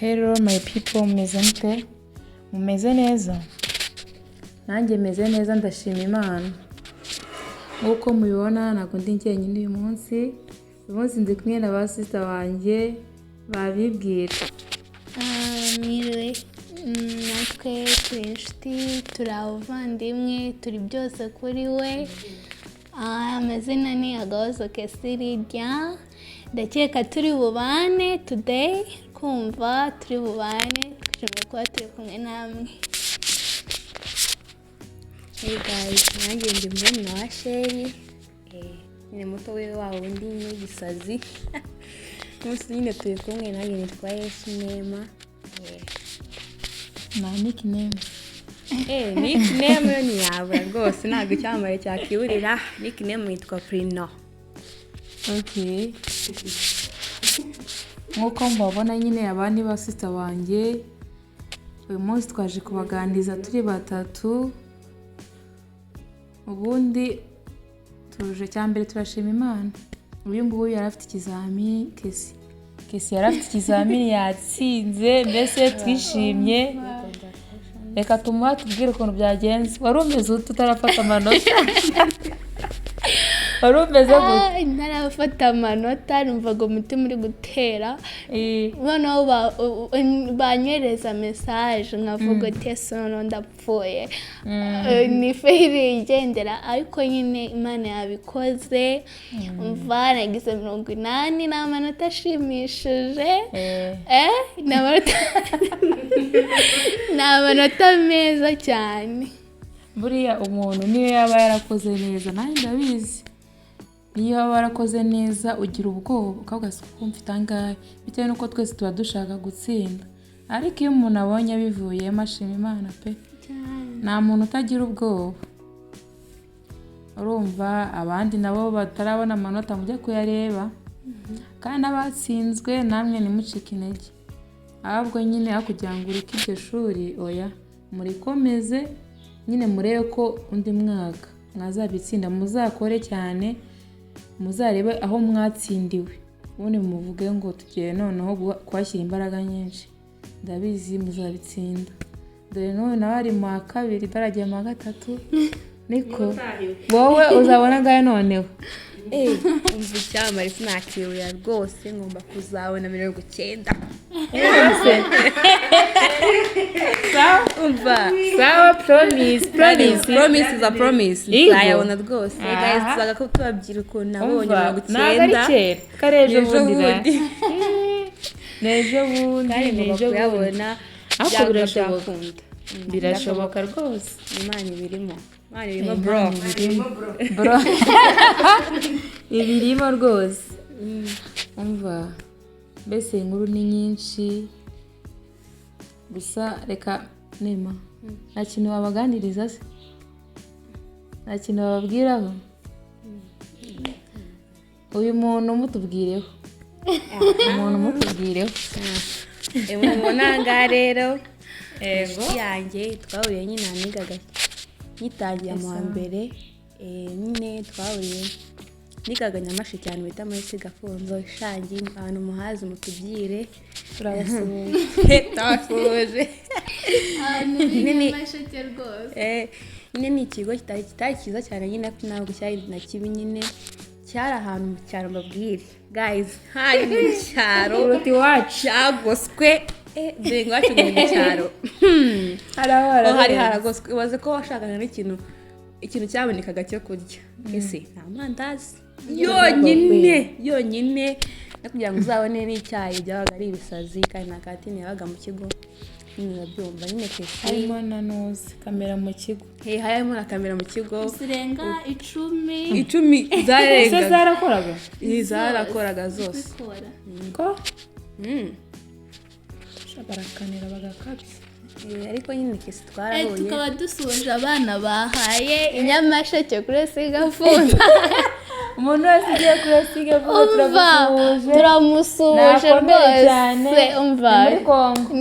Hello my people, mumeze neza? Nanjye meze neza ndashima Imana. Nkuko mubibona ntabwo ndi njyenyine uyu munsi ndi kumwe na ba sister banjye babibwira. Mwiriwe, natwe turi inshuti, turi abavandimwe, turi byose kuri we. Amazina ni Agahozo Kessy. Ndakeka turi bubane today, kumva turi bubane, twishimiye kuba turi kumwe namwe. Hey guys, nanjye ndi murumuna wa Sherry. Nyine muto we wawe undi n'igisazi. Munsi nyine turi kumwe nanjye nitwa Nema. Na nickname. Nickname yo ni yawe rwose ntabwo cyambaye cyakiburira. Nickname yitwa Prino. Okay. Nkuko mbabona nyine abandi ba sister banjye, uyu munsi twaje kubaganiriza turi batatu. Ubundi tuje cyambere turashima Imana. Uyu nguyu yari afite ikizamini Kessy yari afite ikizamini yatsinze, mbese twishimye. Reka tubwire ukuntu byagenze. Wari umeze tutarafata amanota. Wari umeze gute? Ntarafata amanota, numvaga umutima uri gutera. Noneho banyereza message nkavuga ati sono ndapfuye. Ni fail igendera, ariko nyine Imana yabikoze. Umva nagize 80 n'amanota ashimishije. N'amanota meza cyane. Buriya umuntu niyo yaba yarakoze neza, nanjye ndabizi. Niyo waba warakoze neza ugira ubwoba ukavuga ko mfite angahe, bitewe nuko twese tuba dushaka gutsinda. Ariko iyo umuntu abonye bivuyemo ashima Imana pe. Nta muntu utagira ubwoba. Urumva abandi nabo batarabona amanota mujya kuyareba. Kandi abatsinzwe namwe nimucike intege. Ahubwo nyine kugira ngo ureke iryo shuri oya murikomeze nyine murebe ko undi mwaka mwazabitsinda, muzakore cyane, muzarebe aho mwatsindiwe, ubundi muvuge ngo tugiye noneho kwashyira imbaraga nyinshi. Ndabizi muzabitsinda. Dore none nabari mu wa kabiri baragiye mu wa gatatu. Niko wowe uzabona ngahe noneho? Umva icyamare sinakibuya rwose, ngomba kuzabona 90. Sawa, promise is a promise. Nzayabona rwose. Guys, tuzaga ko tubabwira ukuntu nabonye 90. Karejo bundi. Nejo bundi kuyabona. Ako birashoboka rwose. Imana ibirimo. Bro. Ibirimo rwose. Umva. Mbese inkuru ni nyinshi. Gusa reka Nema. Nta kintu wabaganiriza se? Nta kintu wababwiraho? Uyu muntu mutubwireho. Mubona ngaha rero. Yanjye twahuriye nyine nigaga nyitangira mu wa mbere. Nyine twahuriye nigaga Nyamashi cyane bita muri Gafunzo ishangi, abantu muhazi mutubyire turabasuhuje. Nyamasheke rwose. Nyine ni ikigo kitari cyiza cyane, nyine ntabwo cyari na kibi, nyine cyari ahantu mu cyaro mbabwire. Guys, hari mu cyaro uruti wacu cyagoswe. Dore ngo wacu mu cyaro hari haragoswe. Ibaze ko washakaga n'ikintu cyabonekaga cyo kurya. Ese nta mandazi yonyine no kugira ngo uzabone n'icyayi byabaga ari ibisazi, kandi na katine yabaga mu kigo. Nyine byumva nyine Kessy harimo na nose kamera mu kigo. Harimo na kamera mu kigo zirenga 10 zarenga. Zarakoraga? Zarakoraga zose. Ko? Barakanira bagakabye. Ariko nyine Kessy twarahuye. Tukaba dusoje abana bahaye Inyamasheke kuri Gafunzo. Umuntu wese ugiye kuri Gafunzo turamusuhuje rwose. Umva muri Kongo.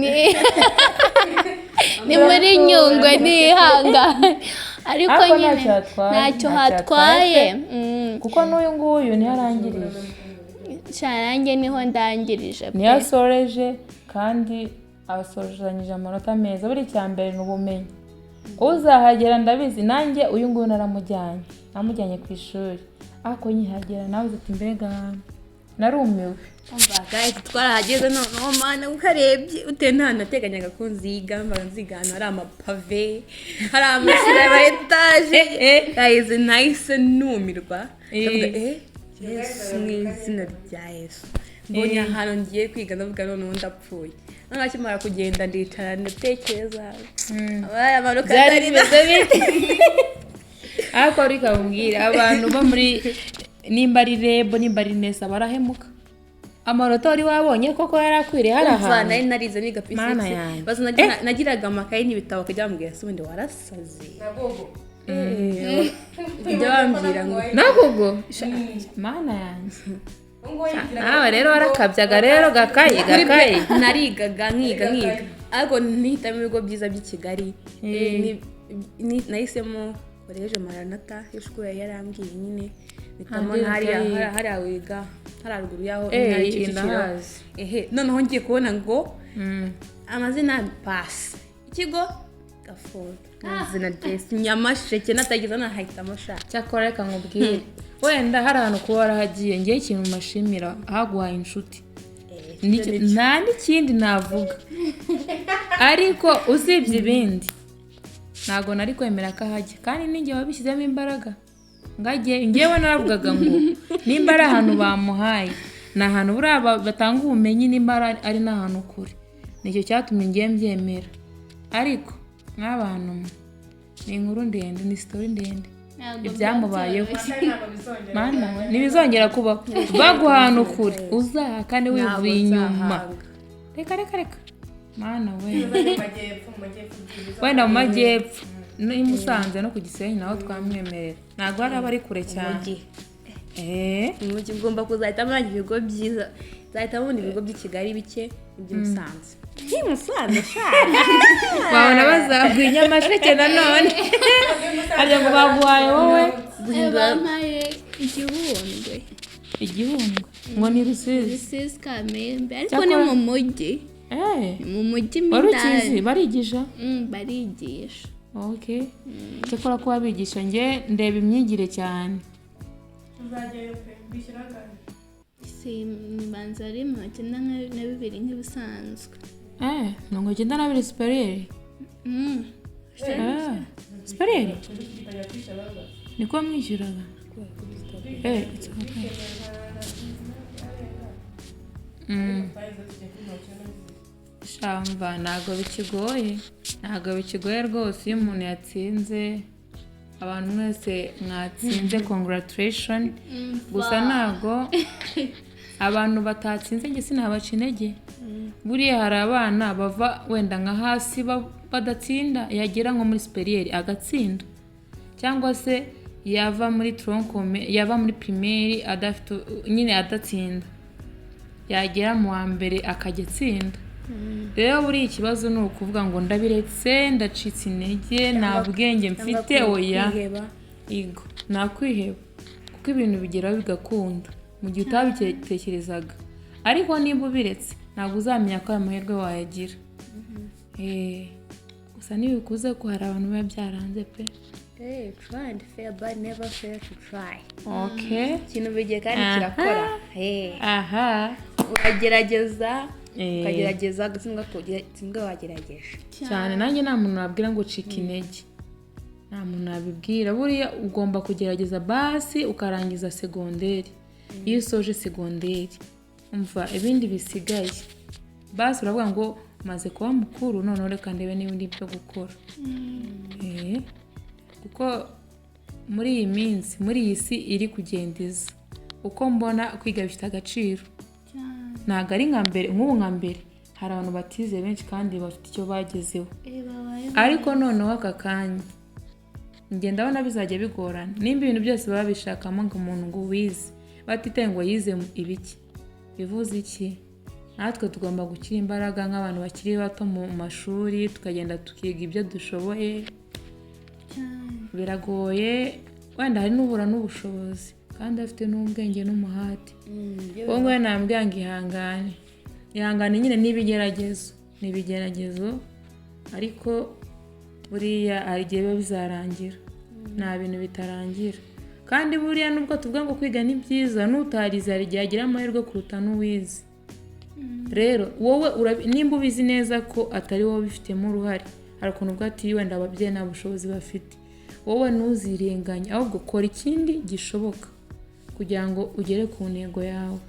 Ni muri Nyungwe nihangane. Ariko nyine ntacyo hatwaye. Kuko n'uyu nguyu ntiharangirije. Nanjye niho ndangirije pe. niyo asoreje kandi asoranyije amanota meza. Buri cya mbere ni ubumenyi. Uzahagera ndabizi nanjye uyu nguyu namujyanye ku ishuri. Ariko nkihagera nawe uti mbega narumiwe. guys twarahageze noneho mana ukarebye nta nateganyaga ko nziga ahantu hari amapave hari amashyira ya etaje guys nahise numirwa ndavuga Yesu mu izina rya Yesu mbonye ahantu ngiye kwiga ndavuga noneho ndapfuye noneho akimara kugenda ndicara ndatekereza amanuka byari bimeze bite. Ariko reka mbwira abantu bo muri nimba ari rebo nimba ari nesa barahemuka. Amanota wari wabonye koko yarakwiriye hari ahantu nari narize niga physics bazo nagiraga amakaye n'ibitabo kujya bambwira se ubundi warasaze ibyo bambwira ngo nagogo mana yanjye nawe rero warakabyaga rero gakaye narigaga nkiga ariko nihitamo ibigo byiza by'i Kigali nahisemo koleje Maranatha y'ishuri yarambwiye nyine bitamo hariya wiga hararuguru yaho noneho ngiye kubona ngo amazina pasi ikigo Gafondo izina ryese Nyamasheke natagize nahitamo shaka. Cyakora reka nkubwire wenda hari ahantu kuba warahagiye ngiye ikintu mashimira haguhaye inshuti nta n'ikindi navuga ariko usibye ibindi ntago nari kwemera ko ahajya kandi ninjye wabishyizemo imbaraga ngewe naravugaga ngo nimba ari ahantu bamuhaye ni ahantu buriya batanga ubumenyi nimba ari n'ahantu kure nicyo cyatumye ngiye mbyemera ariko nk'abantu ni inkuru ndende ni story ndende ibyamubayeho mana ntibizongera kubaho baguha ahantu kure uzaha kandi wivuye inyuma reka mana wenda mu majyepfo ni Musanze no ku Gisenyi naho twamwemerera ntabwo hari abari kure cyane umujyi ugomba kuzahita muri ibigo byiza zahita mubona ibigo by'i Kigali bike iby'i Musanze Musanze wabona bazaguye Nyamasheke nanone arya ngo baguhaye wowe bampaye igihundwe ngo ni Rusizi Kamembe ariko ni mu mujyi mu mujyi mindani barigisha barigisha okay cyakora ko babigisha nge ndeba imyigire cyane uzajyayo pe bishyiraga mbanza ari 92 nk'ibisanzwe 92 superieur superieur niko mwishyuraga shamba ntago bikigoye rwose iyo umuntu yatsinze abantu mwese mwatsinze congratulation gusa ntago abantu batatsinze nge sinabaca intege buriya hari abana bava wenda nka hasi badatsinda yagera nko muri superieur agatsinda cyangwa se yava muri troncome yava muri primaire adafite nyine adatsinda yagera mu wa mbere akajya atsinda rero buri ikibazo ni ukuvuga ngo ndabiretse ndacitse intege nta bwenge mfite oya igo nakwiheba kuko ibintu bigeraho bigakunda mu gihe utabitekerezaga ariko niba ubiretse ntabwo uzamenya ko aya mahirwe wayagira gusa ntibikuze ko hari abantu biba byaranze pe try and fail but never fail to try. Okay. Ikintu bigiye kandi kirakora. Aha. Uragerageza ukagerageza gutsindwa wagerageje. Cyane nanjye nta muntu nabwira ngo cika intege. Nta muntu nabibwira buriya ugomba kugerageza basi ukarangiza segonderi. Iyo usoje segonderi umva ibindi bisigaye. Basi uravuga ngo maze kuba mukuru none reka ndebe n'ibindi byo gukora. Kuko muri iyi minsi muri iyi si iri kugendiza uko mbona kwiga bifite agaciro ntabwo ari nka mbere nk'ubu nka mbere hari abantu batize benshi kandi bafite icyo bagezeho ariko noneho aka kanya ngenda ndabona bizajya bigorana nimba ibintu byose baba bishakamo ngo umuntu ngo wize batitaye ngo yize ibiki bivuze iki natwe tugomba gushyira imbaraga nk'abantu bakiri bato mu mashuri tukagenda tukiga ibyo dushoboye biragoye wenda hari n'ubura n'ubushobozi kandi afite n'ubwenge n'umuhati. wowe ngo nambwira ngo ihangane nyine n'ibigeragezo ariko buriya hari igihe biba bizarangira, nta bintu bitarangira. Kandi buriya nubwo tuvuga ngo kwiga ni byiza, n'utarize hari igihe agira amahirwe kuruta n'uwize. Rero wowe nimba ubizi neza ko atari wowe bifitemo uruhare, hari ukuntu ubwo ati wenda ababyeyi nta bushobozi bafite, wowe ntuzirenganye ahubwo kora ikindi gishoboka kugira ngo ugere ku ntego yawe.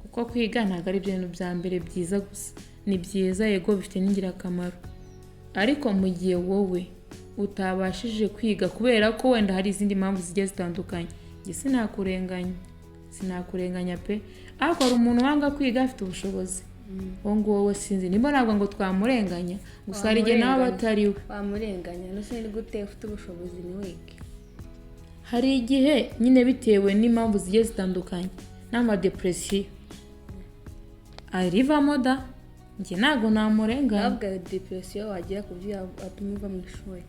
Kuko kwiga ntabwo ari ibintu bya mbere byiza gusa, ni byiza yego bifite n'ingirakamaro, ariko mu gihe wowe utabashije kwiga kubera ko wenda hari izindi mpamvu zigiye zitandukanye, njye sinakurenganya pe, ariko hari umuntu wanga kwiga afite ubushobozi, uwo nguwo sinzi nimba ntabwo ngo twamurenganya, gusa hari igihe nawe batari we. Wamurenganya nose ni gute ufite ubushobozi ni wige? Hari igihe nyine bitewe n'impamvu zigiye zitandukanye n'amadepresiyo arivamo da, njye ntabwo namurenganya. Ahubwo depresiyo wagira ku byo atuma uva mu ishuri.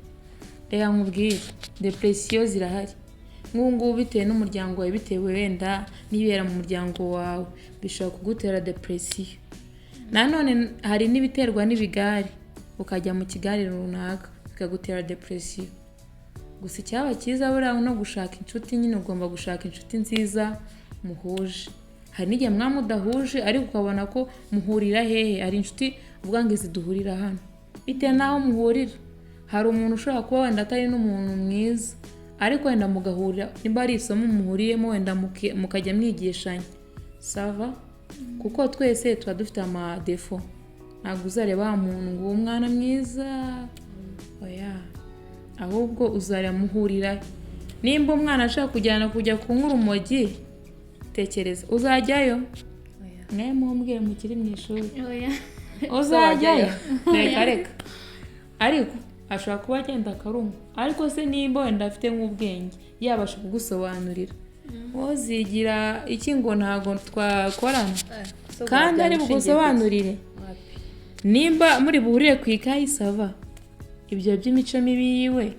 Reka nkubwire, depresiyo zirahari nk'ubu ngubu bitewe n'umuryango wawe, bitewe wenda n'ibera mu muryango wawe bishobora kugutera depresiyo. Nanone hari n'ibiterwa n'ibigare, ukajya mu kigare runaka bikagutera depresiyo. Gusa icyaba cyiza buriya no gushaka inshuti, nyine ugomba gushaka inshuti nziza muhuje. Hari n'igihe mudahuje ariko ukabona ko muhurira hehe, hari inshuti uvuga ngo izi duhurira hano, bitewe n'aho muhurira. Hari umuntu ushobora kuba wenda atari n'umuntu mwiza ariko wenda mugahurira, nimba ari isomo muhuriyemo wenda mukajya mwigishanya sava, kuko twese tuba dufite amadefo. Ntabwo uzareba wa muntu ngo uwo mwana mwiza oya, ahubwo uzareba muhurira. Nimba umwana ashaka kujya kunywa urumogi, tekereza uzajyayo? Mwe mumbwire mukiri mu ishuri uzajyayo? Reka ariko ashobora kuba agenda akarumwa, ariko se nimba wenda afite nk'ubwenge yabasha kugusobanurira, wozigira iki ngo ntabwo twakorana? Kandi ari bugusobanurire. Nimba muri buhurire ku ikayi sava, ibyo by'imico mibi yiwe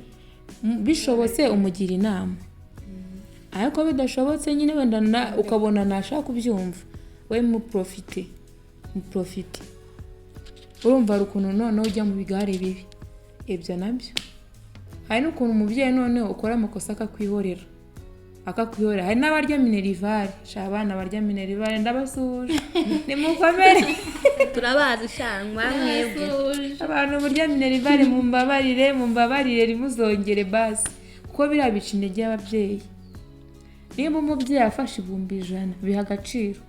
bishobotse umugira inama, ariko bidashobotse nyine wenda ukabona ntashaka kubyumva, we muprofite. Urumva hari ukuntu noneho ujya mu bigare bibi, ibyo nabyo. Hari n'ukuntu umubyeyi noneho ukora amakosa akakwihorera. Hari n'abarya minerivare, abana barya minerivare ndabasuhuje nimukomere. Turabazi shangwa mwebwe abantu burya minerivare mumbabarire rimuzongere basi, kuko biriya bica intege y'ababyeyi. Nimba umubyeyi afashe 100 biha agaciro.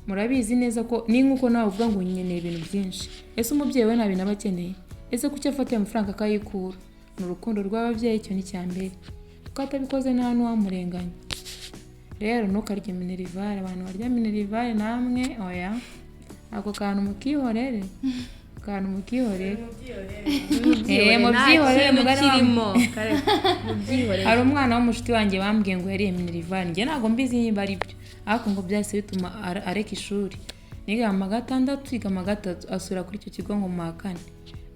Murabizi neza ko ni nk'uko nawe uvuga ngo nkeneye ibintu byinshi, ese umubyeyi we nta bintu aba akeneye? Ese kuki afata amafaranga akayikura? Ni urukundo rw'ababyeyi, icyo ni cyambere. Kuko atabikoze nta n'uwamurenganya. Rero ntukarye minerivare, abantu barya minerivare namwe oya, ako kantu mukihorere. Mubyihorere mukirimo. Hari umwana w'umushuti wanjye bambwiye ngo yariye minerivare, njye ntabwo mbizi niba ari byo, ariko ngo byahise bituma areka ishuri. Niga mu 6 yiga mu 3 asura kuri icyo kigo ngo mu 4,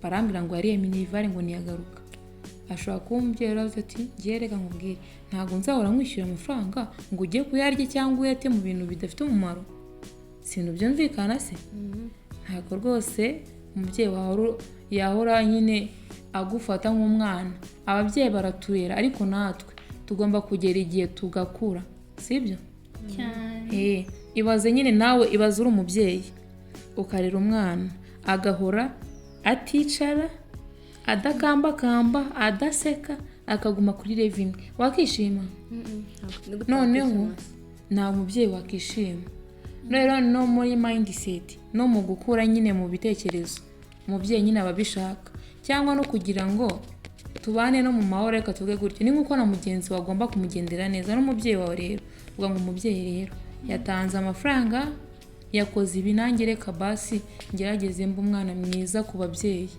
barambwira ngo yariye minerivare ngo niyagaruka. Ashobora kumbwira ati ngiye reka nkubwire, ntabwo nzahora nkwishyura amafaranga ngo ujye kuyarya cyangwa uyate mu bintu bidafite umumaro. Sintu byumvikana se? Ntabwo rwose umubyeyi wawe yahora nyine agufata nk'umwana. Ababyeyi baraturera ariko natwe tugomba kugera igihe tugakura, sibyo? cyane. Ibaze nyine nawe ibaze uri umubyeyi ukarera umwana agahora aticara adakambakamba adaseka akaguma kuri revimwe, wakishima? Noneho nta mubyeyi wakishima. Rero no muri mindset, no mu gukura nyine mu bitekerezo, umubyeyi nyine ababishaka, cyangwa no kugira ngo tubane no mu mahoro. Reka tuvuge gutyo, ni nkuko na mugenzi wagomba kumugendera neza n'umubyeyi wawe. Rero uvuga ngo umubyeyi rero yatanze amafaranga yakoze ibi, nanjye reka basi ngerageze mba umwana mwiza ku babyeyi,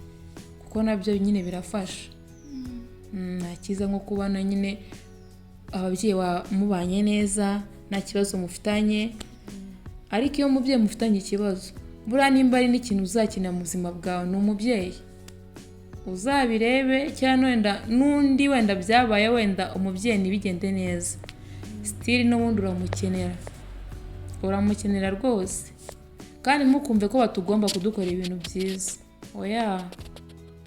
kuko nabyo nyine birafasha. Nta cyiza nko kubana nyine ababyeyi mubanye neza nta kibazo mufitanye. Ariko iyo umubyeyi mufitanye ikibazo, buriya nimba ari n'ikintu uzakina mu buzima bwawe ni umubyeyi. Uzabirebe cyangwa wenda n'undi wenda byabaye wenda umubyeyi ntibigende neza, still n'ubundi uramukenera rwose, kandi mukumve ko batugomba kudukorera ibintu byiza. Oya,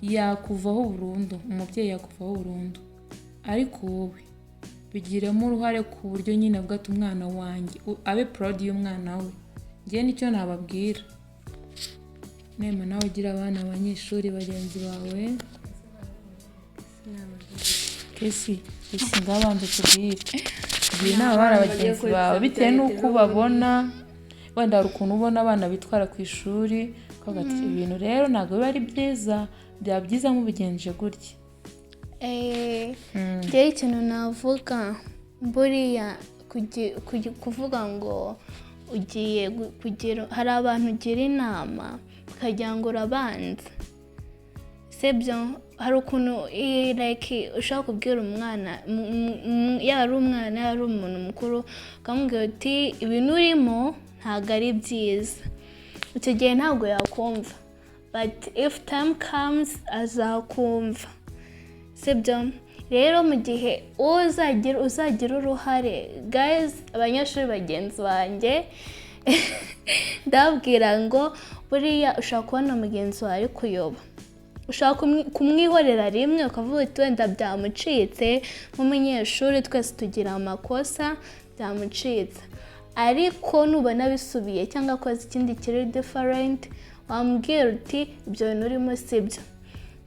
yakuvaho burundu, umubyeyi yakuvaho burundu, ariko wowe bigiremo uruhare ku buryo nyine avuga ati umwana wanjye abe proud y'umwana we. Njye nicyo nababwira. Nema nawe ugira abana abanyeshuri bagenzi bawe. Kessy ngabanze tubwire. Igihe nta bana bagenzi bawe bitewe n'uko babona, wenda hari ukuntu ubona abana bitwara ku ishuri ukavuga ati ibintu rero ntabwo biba ari byiza, byaba byiza mubigenje gutya. Njyewe ikintu navuga buriya kuvuga ngo ugiye kugira, hari abantu ugira inama ukagira ngo urabanza, sibyo? Hari ukuntu like ushaka kubwira umwana, yaba ari umwana yaba ari umuntu mukuru, ukamubwira uti ibintu urimo ntabwo ari byiza. Icyo gihe ntabwo yakumva, but if time comes azakumva, sibyo? Rero mu gihe uzagira uruhare, guys, abanyeshuri bagenzi banjye, ndabwira ngo buriya ushaka kubona mugenzi wawe ari kuyoba, ushaka kumwihorera rimwe ukavuga uti wenda byamucitse, nk'umunyeshuri twese tugira amakosa, byamucitse, ariko nubona bisubiye cyangwa akoze ikindi kiri different, wambwira uti ibyo bintu urimo sibyo.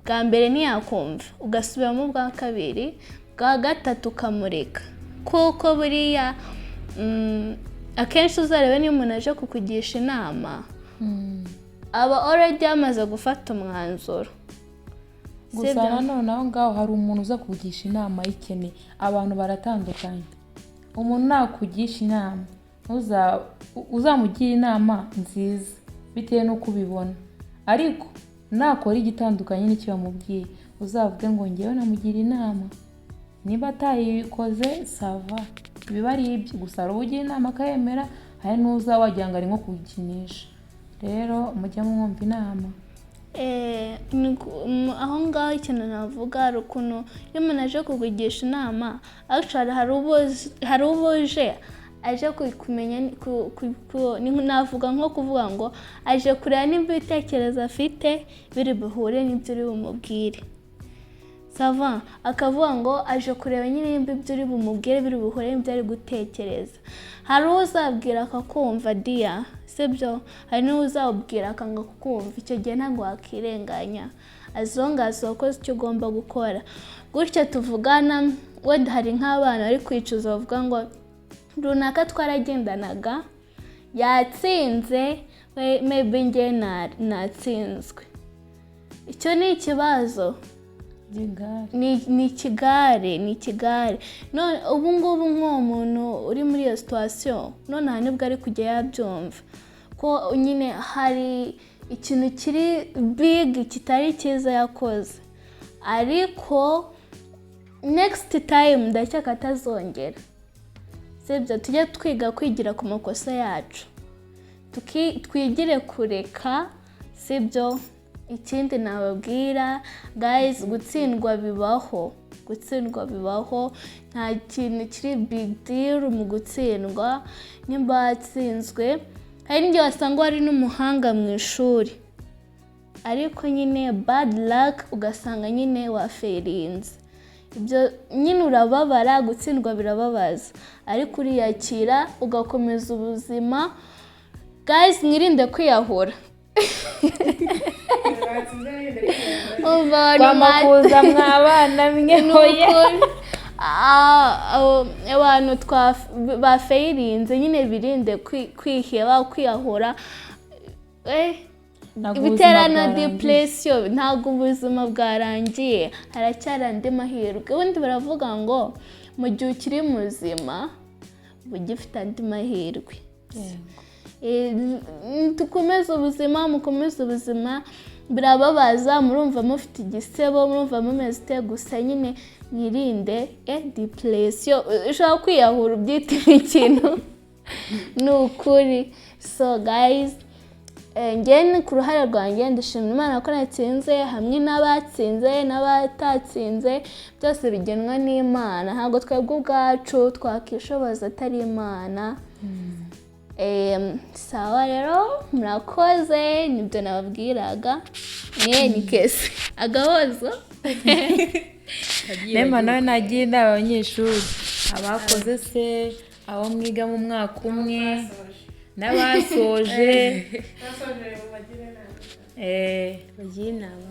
Bwa mbere ntiyakumva, ugasubiramo bwa kabiri, bwa gatatu ukamureka, kuko buriya akenshi uzarebe niyo umuntu aje kukugisha inama aba already yamaze gufata umwanzuro. Gusa nanone aho ngaho hari umuntu uza kukugisha inama y'ikene. Abantu baratandukanye. Umuntu nakugisha inama uzamugira inama nziza bitewe n'uko ubibona, ariko nakora igitandukanye n'icyo bamubwiye uzavuge ngo ngewe namugira inama, niba atayikoze sava, biba ari ibyo. Gusa hari ugira inama akayemera, hari n'uza wagira ngo ari nko kugikinisha. Rero mujye mwumva inama. Aho ngaho ikintu navuga hari ukuntu iyo umuntu aje kukugisha inama, actually hari ubuje aje kumenya, navuga nko kuvuga ngo aje kureba nimba ibitekerezo afite biri buhure n'ibyo uri bumubwire, sava? Akavuga ngo aje kureba nyine nimba ibyo uri bumubwire biri buhure n'ibyo ari gutekereza. Hari uzabwira akakumva dia, sibyo? Hari n'uzabwira akanga kukumva. Icyo gihe ntabwo wakirenganya, as long as wakoze icyo ugomba gukora. Gutyo tuvugana, wenda hari nk'abana bari kwicuza bavuga ngo runaka twaragendanaga yatsinze, maybe njye natsinzwe. Icyo ni ikibazo, ni ikigare. None ubu ngubu nk'uwo muntu uri muri iyo situation, none aha nibwo ari kujya yabyumva ko nyine hari ikintu kiri big kitari cyiza yakoze, ariko next time ndakeka atazongera, sibyo? Tujye twiga kwigira ku makosa yacu, twigire kureka, sibyo? Ikindi nababwira guys, gutsindwa bibaho, nta kintu kiri big deal mu gutsindwa. Nimba watsinzwe, hari n'igihe wasanga wari n'umuhanga mu ishuri, ariko nyine bad luck ugasanga nyine waferinze. Ibyo nyine urababara, gutsindwa birababaza, ariko uriyakira ugakomeza ubuzima. Guys, mwirinde kwiyahura. Twamakuza mwabana mwe abantu bafeirinze nyine birinde kwiheba, kwiyahura, bitera na depression. Ntabwo ubuzima bwarangiye, haracyari andi mahirwe. Ubundi baravuga ngo mu gihe ukiri muzima uba ugifite andi mahirwe. Mukomeze ubuzima, birababaza, murumva mufite igisebo, murumva mumeze gusa, nyine mwirinde depression. Ushaka kwiyahura ubyita ikintu ni ukuri. So guys, njye ku ruhare rwanjye ndashimira Imana ko natsinze hamwe n'abatsinze n'abatatsinze byose bigenwa n'Imana ntabwo twebwe ubwacu twakishoboza atari Imana. Sawa rero murakoze nibyo nababwiraga. Ni Kessy agahozo. Nema nawe nagiye inama abanyeshuri abakoze se abo mwiga mu mwaka umwe n'abasoje bagira inama.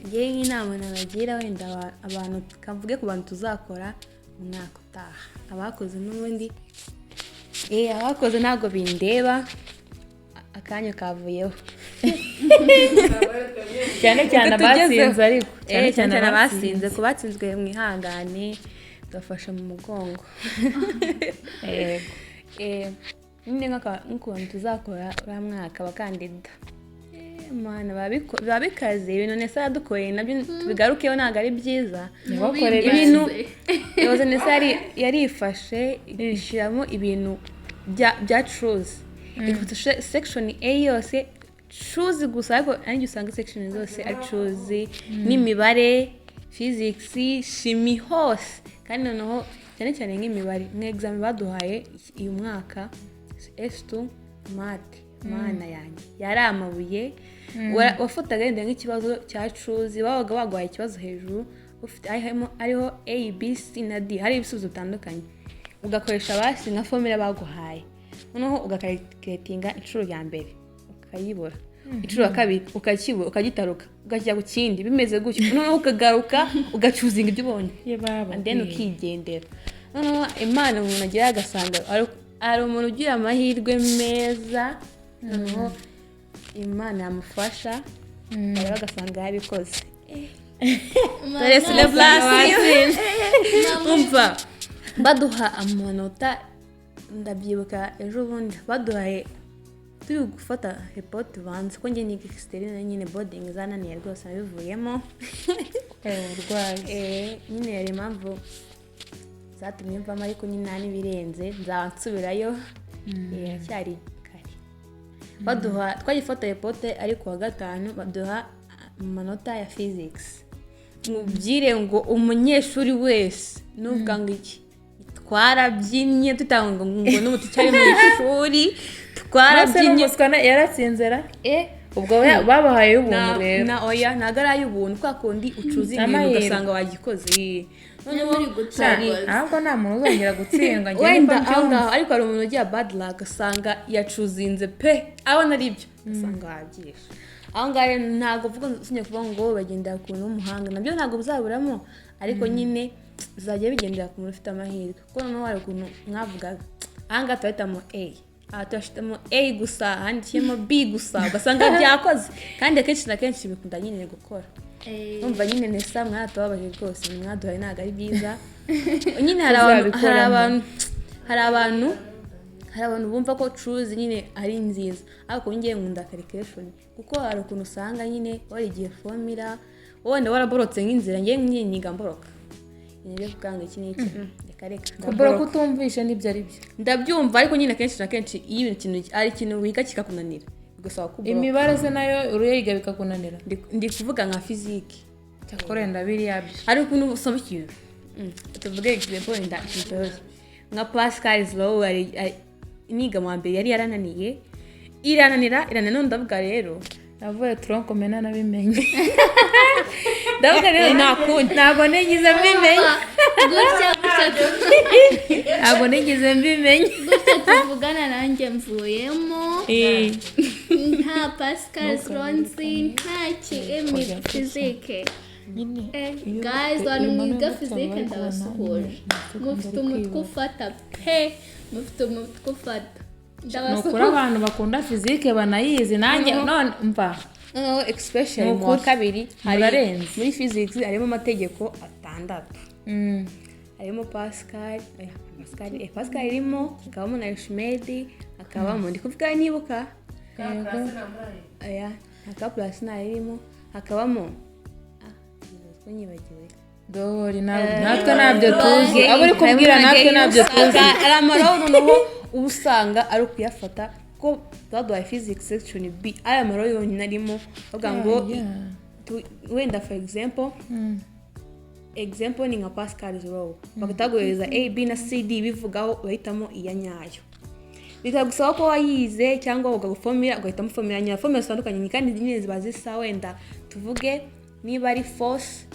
Ngewe nk'inama nabagira wenda abantu kavuge ku bantu tuzakora mu mwaka utaha. Abakoze n'ubundi abakoze ntabwo bindeba akanya kavuyeho. cyane abatsinze ariko cyane abasinze ku batsinzwe mwihangane tubafasha mu mugongo. nyine nk'ukuntu tuzakora uriya mwaka abakandida Mana biba bikaze ibintu Nessa yadukoreye nabyo tubigarukeho ntabwo ari byiza. Ibintu yoze Nessa yarifashe ishyiramo ibintu bya truth. Ifite section A yose truth gusa ariko nanjye usanga section zose ari truth n'imibare physics chimie hose kandi noneho cyane nk'imibare exam baduhaye uyu mwaka S2 math Mana yanjye yari amabuye wafataga yenda nk'ikibazo cya truth babaga bagwaye ikibazo hejuru ufite ariho A B C na D hari ibisubizo bitandukanye ugakoresha basi nka formula baguhaye noneho ugakreatinga inshuro ya mbere ukayibura inshuro ya kabiri ukakibura ukagitaruka ugakijya ku kindi bimeze gutyo noneho ukagaruka ugacuzinga ibyo ubonye and then ukigendera. Noneho Imana umuntu agira agasanga ari umuntu ugira amahirwe meza noneho Imana yamufasha rero agasanga yabikoze. Dore celebration umva baduha amanota ndabyibuka ejo bundi baduhaye turi gufata report banze ko njye niga externe nyine boarding zananiye rwose nabivuyemo urwaye nyine yari impamvu zatumye mvamo ariko nyine nta n'ibirenze nzaba nsubirayo cyari kare. Baduha twagifata report ariko wa gatanu baduha amanota ya physics mubyire ngo umunyeshuri wese nuvuga ngo iki twarabyinnye tutanga ngo n'umuti cyari mu ishuri twarabyinnye yaratsinzera ubwo babahaye ubuntu rero na oya nagaraye ubuntu kwa kundi ucuzinga ugasanga wagikoze noneho uri gutari ahubwo nta muntu uzongera gutsindwa wenda aho ariko hari umuntu ugiye bad luck asanga yacuzinze pe abona ari byo asanga wabyisha aho ngaho ntabwo vuga sinye kuvuga ngo bagendera ku n'umuhanga nabyo ntabwo buzaburamo ariko nyine bizajya bigendera ku muntu ufite amahirwe kuko noneho hari ukuntu mwavugaga ahanga tuhitamo A tuhitamo A gusa handikiyemo B gusa ugasanga byakoze kandi akenshi na kenshi bikunda nyine gukora. Umva nyine Nessa mwatubabaje rwose mwaduhaye ntabwo ari byiza nyine hari abantu bumva ko truth nyine ari nziza ariko ngiye nkunda calculation kuko hari ukuntu usanga nyine warigiye formula wenda waraborotse nk'inzira ngiye nyiga mboroka nyine kuganga iki n'iki reka kuboroka utumvishe nibyo ari byo ndabyumva ariko nyine kenshi na kenshi iyo ikintu ari ikintu wiga kikakunanira gusaba kuboroka imibare se nayo uruyiga bikakunanira ndi kuvuga nka physique cyakorenda biriya ari ukuntu usoma ikintu tuvuge example ndacyoroshye nka Pascal's law niga mu mbere yari yarananiye irananira ndavuga rero navuye tronc commun nabimenye ndavuga rero ntabwo nigeze mbimenye ntabwo nigeze mbimenye gutya tuvugana nanjye mvuyemo nta Pascal's law nta kimwe physique guys wanu mwiga physique ndabasuhuje mufite umutwe ufata pe mufite umutwe ufata nukuri abantu bakunda physique banayizi nanjye none mva especially mu kabiri hari muri physics harimo amategeko 6 harimo Pascal irimo akabamo na Archimedes akabamo ndi kuvuga nibuka aka plus na irimo akabamo twanyibagiwe dore natwe ntabyo tuzi abo uri kubwira natwe ntabyo tuzi ari amararo noneho uba usanga ari ukuyafata ko baduhaye physics section B ari amararo yonyine arimo bavuga ngo wenda for example ni nka Pascal's law bakataguhereza A B na C D bivugaho bahitamo iya nyayo bikagusaba ko wayize cyangwa ugafomira ugahitamo fomira nyayo fomira zitandukanye kandi nyine ziba zisa wenda tuvuge niba ari force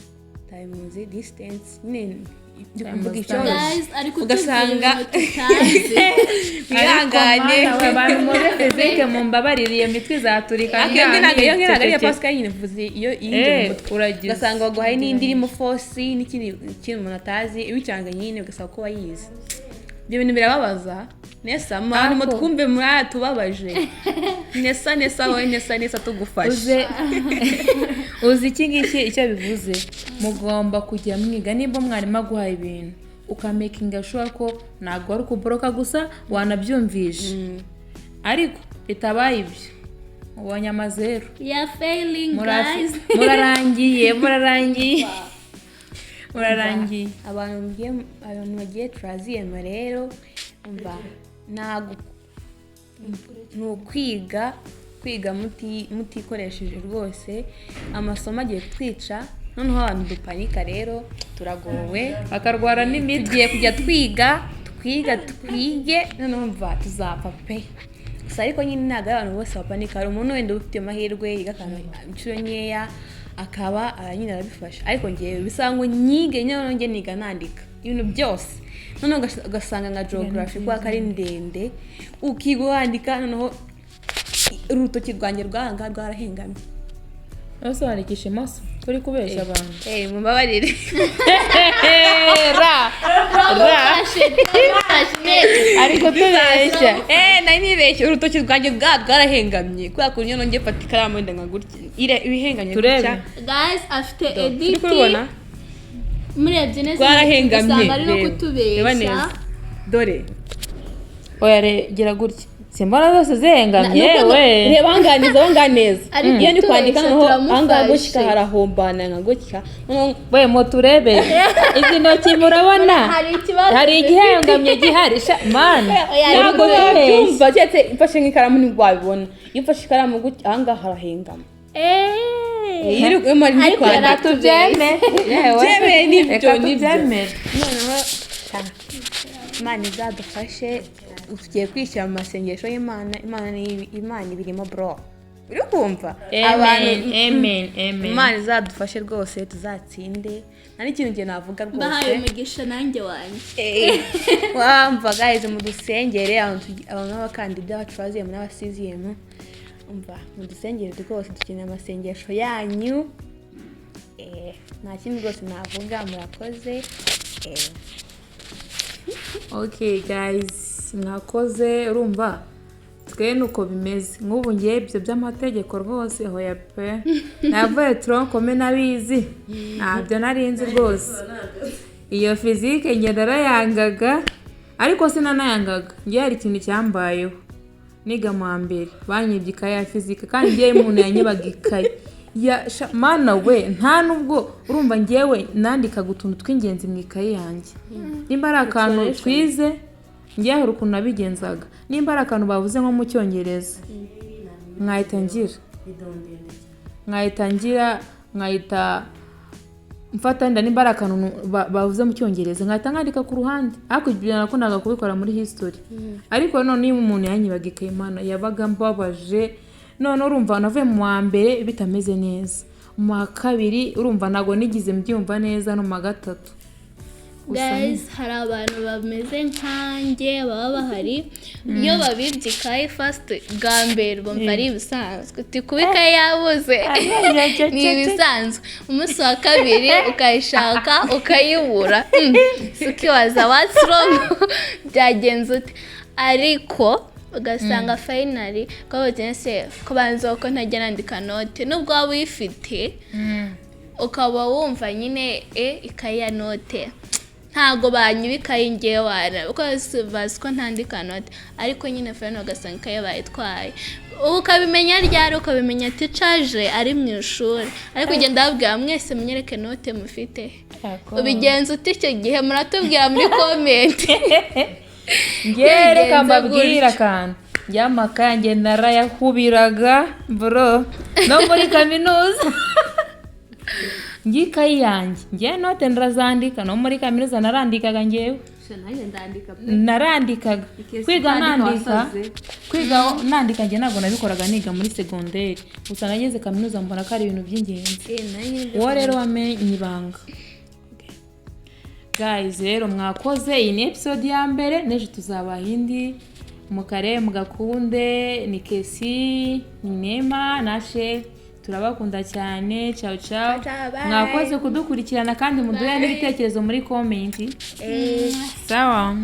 times distance nyine mvuga icyo ugasanga bihanganye abantu muri physique mumbabaririye mitwe zaturika iyo ngira ya Pascal nyine vuze iyo indi muturagize ugasanga baguhaye n'indi irimo force n'ikindi umuntu atazi ibicanga nyine ugasaba ko wayize ibyo bintu birababaza nesa mwana mutwumve muri tubabaje nesa tugufashe uzi iki ngiki icyo bivuze mugomba kujya mwiga nimba mwarimu aguhaye ibintu ukamakinga sure ko ntabwo ari ukuboroka gusa wanabyumvishe ariko bitabaye ibyo ubonye amazeru ya failing guys murarangiye abantu bagiye turaziyema rero umva ntago kwiga mutikoresheje rwose amasomo agiye kutwica noneho abantu dupanika rero turagowe bakarwara n'imitwe tugiye kujya twige noneho mva tuzapfa pe gusa ariko nyine ntabwo abantu bose bapanika hari umuntu wenda ufite amahirwe yiga akantu inshuro nkeya akaba nyine arabifasha ariko ngewe bisaba ngo nyige nyine niga nandika ibintu byose noneho ugasanga nka geography kuko ari ndende ukiga wandika noneho urutoki rwanjye rwanga rwarahengamye ese wandikisha imoso turi kubeshya abantu mumbabarire ariko tubeshya nari nibeshye urutoki rwanjye rwarahengamye kubera ko niyo nongeye mfata ikaramu wenda nka gutya ibihengamye gutya guys afite edit murebye neza rwarahengamye usanga ari no kutubeshya dore oya gira gutya simbona zose zihengamye yewe reba ahangaha neza iyo ni kwandika noneho ahangaha gutya harahombana nka gutya we muturebe izi ntoki murabona hari igihengamye gihari mana ntabwo byumva cyetse mfashe nk'ikaramu nibwo wabibona iyo mfashe ikaramu gutya ahangaha harahengama ariko tubyemere noneho Imana izadufashe tugiye kwishyira mu masengesho y'Imana ibirimo bro uri kumva amen Imana izadufashe rwose tuzatsinde nta n'ikintu ngiye navuga rwose bahaye umugisha nanjye wanjye wamva guys mudusengere abantu b'abakandida bacu baziyemo n'abasiziyemo umva mudusengere rwose dukeneye amasengesho yanyu nta kindi rwose navuga murakoze okay guys mwakoze urumva twe nuko bimeze nk'ubu ngiye ibyo by'amategeko rwose hoya pe navuye tronkome nabizi ntabyo narinzi rwose iyo physique nge narayangaga ariko sinanayangaga ngiye hari ikintu cyambayeho niga mu mbere banyibye ikaye ya physique kandi ngiye umuntu yanyibaga ikaye mana we nta nubwo urumva ngewe nandikaga utuntu tw'ingenzi mu ikaye yanjye nimba ari akantu twize ngiye hari ukuntu nabigenzaga nimba ari akantu bavuze nko mu cyongereza nkahita mfata nda nimba ari akantu bavuze mu cyongereza nkahita nkandika ku ruhande ariko ibyo nakundaga kubikora muri history ariko none iyo umuntu yanyibaga ikaye mana yabaga mbabaje none urumva navuye mu wa mbere bitameze neza mu wa kabiri urumva ntago nigize mbyumva neza no mu gatatu guys hari abantu bameze nkanjye baba bahari iyo babibye ikaye first bwa mbere bumva ari ibisanzwe kubika yabuze ni ibisanzwe umunsi wa kabiri ukayishaka ukayibura ukibaza what's wrong byagenze ute ariko ugasanga finally ko bagense ko banzo ko ntajya nandika note nubwo waba uyifite ukaba wumva nyine ikaye ya note ntago banyibikaye ngewe wana uko bazi ko ntandika note ariko nyine finally ugasanga ikaye bayitwaye ukabimenya ryari ukabimenya ati caje ari mu ishuri ariko ugenda babwira mwese munyereke note mufite ubigenza ute icyo gihe muratubwira muri komenti. Ngewe reka mbabwire akantu, y'amakaye yanjye narayahubiraga bro no muri kaminuza. Ngikayi yanjye ngewe note ndarazandika, no muri kaminuza narandikaga ngewe. Narandikaga kwiga nandika njye ntabwo nabikoraga niga muri segonderi, gusa nageze kaminuza mbona ko ari ibintu by'ingenzi. Uwo rero wamenye ibanga. Guys, rero mwakoze iyi ni episode ya mbere, n'ejo tuzabaha indi. Mukare mugakunde, ni Kessy, ni Nema na Chef. Turabakunda cyane. Ciao ciao. Mwakoze kudukurikirana kandi muduhe n'ibitekerezo muri comment. Sawa.